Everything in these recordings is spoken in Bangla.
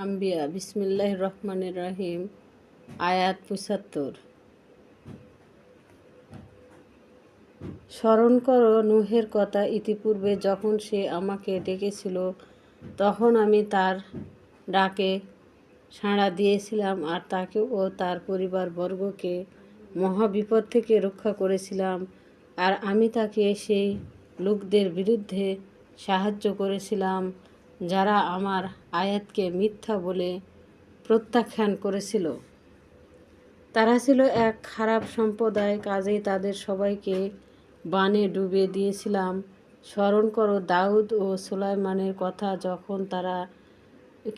আম্বিয়া বিসমিল্লাহির রহমানির রহিম। আয়াত ৭৫। স্মরণ করো নূহের কথা, ইতিপূর্বে যখন সে আমাকে ডেকেছিল তখন আমি তার ডাকে সাড়া দিয়েছিলাম আর তাকে ও তার পরিবারবর্গকে মহাবিপদ থেকে রক্ষা করেছিলাম। আর আমি তাকে সেই লোকদের বিরুদ্ধে সাহায্য করেছিলাম যারা আমার আয়াতকে মিথ্যা বলে প্রত্যাখ্যান করেছিল। তারা ছিল এক খারাপ সম্প্রদায়, কাজেই তাদের সবাইকে বানে ডুবিয়ে দিয়েছিলাম। স্মরণ করো দাউদ ও সুলাইমানের কথা, যখন তারা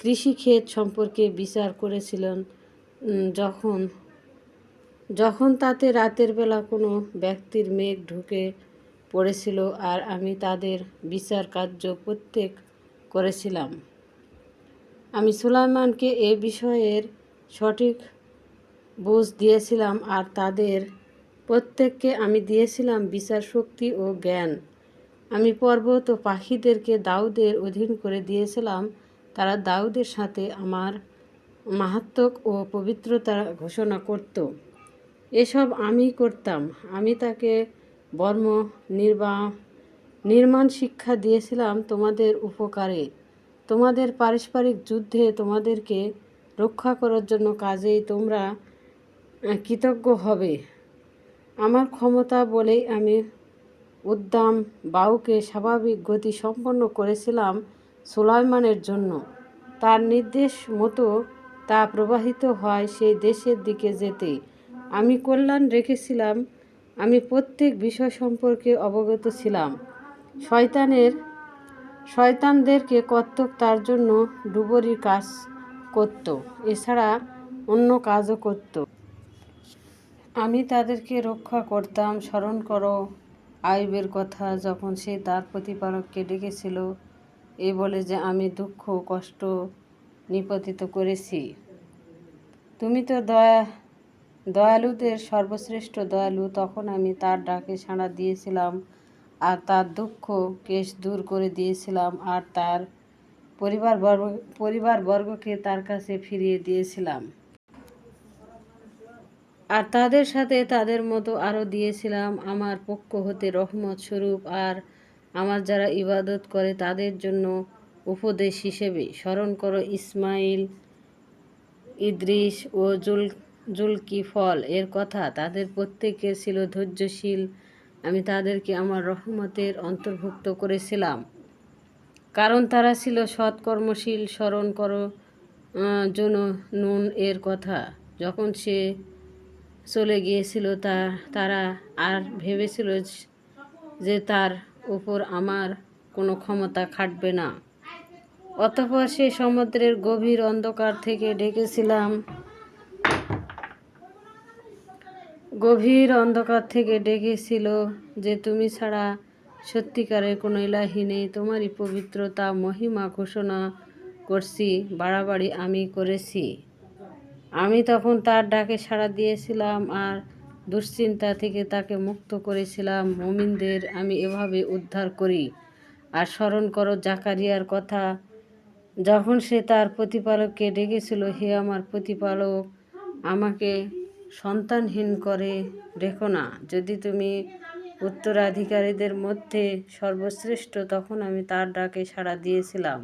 কৃষিক্ষেত সম্পর্কে বিচার করেছিলেন, যখন তাতে রাতের বেলা কোনো ব্যক্তির মেঘ ঢুকে পড়েছিল আর আমি তাদের বিচার কার্য প্রত্যেক করেছিলাম। আমি সুলাইমানকে এ বিষয়ের সঠিক বুঝ দিয়েছিলাম আর তাদের প্রত্যেককে আমি দিয়েছিলাম বিচার শক্তি ও জ্ঞান। আমি পর্বত ও পাখিদেরকে দাউদের অধীন করে দিয়েছিলাম। তারা দাউদের সাথে আমার মাহাত্ম্য ও পবিত্রতা ঘোষণা করত। এসব আমি করতাম। আমি তাকে নির্মাণ শিক্ষা দিয়েছিলাম তোমাদের উপকারে, তোমাদের পারস্পরিক যুদ্ধে তোমাদেরকে রক্ষা করার জন্য, কাজেই তোমরা কৃতজ্ঞ হবে। আমার ক্ষমতা বলেই আমি উদ্দাম বায়ুকে স্বাভাবিক গতি সম্পন্ন করেছিলাম সুলাইমানের জন্য। তার নির্দেশ মতো তা প্রবাহিত হয় সেই দেশের দিকে যেতে। আমি কল্যাণ রেখেছিলাম। আমি প্রত্যেক বিষয় সম্পর্কে অবগত ছিলাম। শয়তানদেরকে কত্তক তার জন্য ডুবুরির কাজ করত, এছাড়া অন্য কাজও করত। আমি তাদেরকে রক্ষা করতাম। স্মরণ করো আইয়ুবের কথা, যখন সে তার প্রতিপালককে ডেকেছিল এ বলে যে, আমি দুঃখ কষ্ট নিপতিত করেছি। তুমি তো দয়ালুদের সর্বশ্রেষ্ঠ দয়ালু। তখন আমি তার ডাকে সাড়া দিয়েছিলাম আর তার দুঃখ কেশ দূর করে দিয়েছিলাম আর তার পরিবারবর্গকে তার কাছে ফিরিয়ে দিয়েছিলাম। আর তাদের সাথে তাদের মতো আরও দিয়েছিলাম আমার পক্ষ হতে রহমত স্বরূপ আর আমার যারা ইবাদত করে তাদের জন্য উপদেশ হিসেবে। স্মরণ করো ইসমাইল, ইদ্রিস ও জুলকিফল এর কথা, তাদের প্রত্যেকে ছিল ধৈর্যশীল। আমি তাদেরকে আমার রহমতের অন্তর্ভুক্ত করেছিলাম, কারণ তারা ছিল সৎকর্মশীল। স্মরণ করো নুন এর কথা, যখন সে চলে গিয়েছিল তারা আর ভেবেছিল যে তার উপর আমার কোনো ক্ষমতা খাটবে না। অতঃপর সে সমুদ্রের গভীর অন্ধকার থেকে ডেকেছিল যে, তুমি ছাড়া সত্যিকারের কোনো ইলাহি নেই। তোমারই পবিত্রতা মহিমা ঘোষণা করছি, বাড়াবাড়ি আমি করেছি। আমি তখন তার ডাকে সাড়া দিয়েছিলাম আর দুশ্চিন্তা থেকে তাকে মুক্ত করেছিলাম। মুমিনদের আমি এভাবে উদ্ধার করি। আর স্মরণ করো জাকারিয়ার কথা, যখন সে তার প্রতিপালককে ডেকেছিল, হে আমার প্রতিপালক, আমাকে সন্তানহীন করে রেখো না। যদি তুমি উত্তরাধিকারীদের মধ্যে সর্বশ্রেষ্ঠ, তখন আমি তার ডাকে সাড়া দিয়েছিলাম।